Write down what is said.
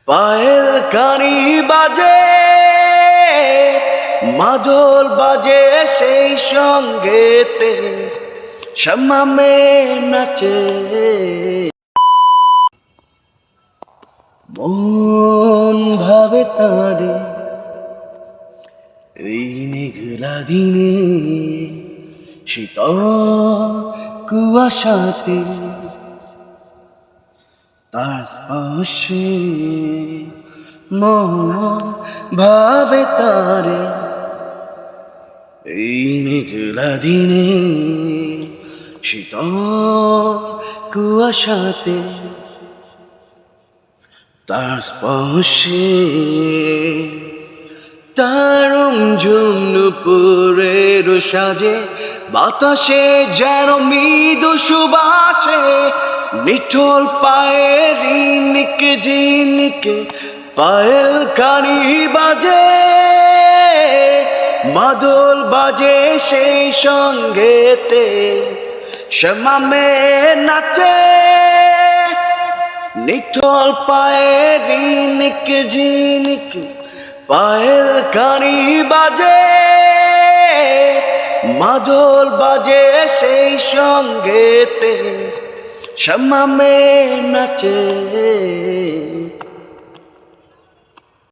পায়েল কানি বাজে, মাদল বাজে সেই সঙ্গেতে, শামামে নাচে। মন ভাবে তারে এই মেঘলা দিনে, শীতল কুয়াশাতে তার স্পর্শে মন ভাবে তারে এই মেঘলা দিনে, শীতল কুয়াশাতে তার স্পর্শে তার ঝুমনুপুরের সাজে বাতাসে যেন মৃদু সুবাসে, মিঠল পায়ের রিনিকে ঝিনিকে পায়েল কানি বাজে, মাদল বাজে সেই সঙ্গেতে, শামামে নাচে। নিঠল পায়ের রিনিকে ঝিনিকে পায়েল কানি বাজে, মাদল বাজে সেই সঙ্গেতে, শামামে নাচে।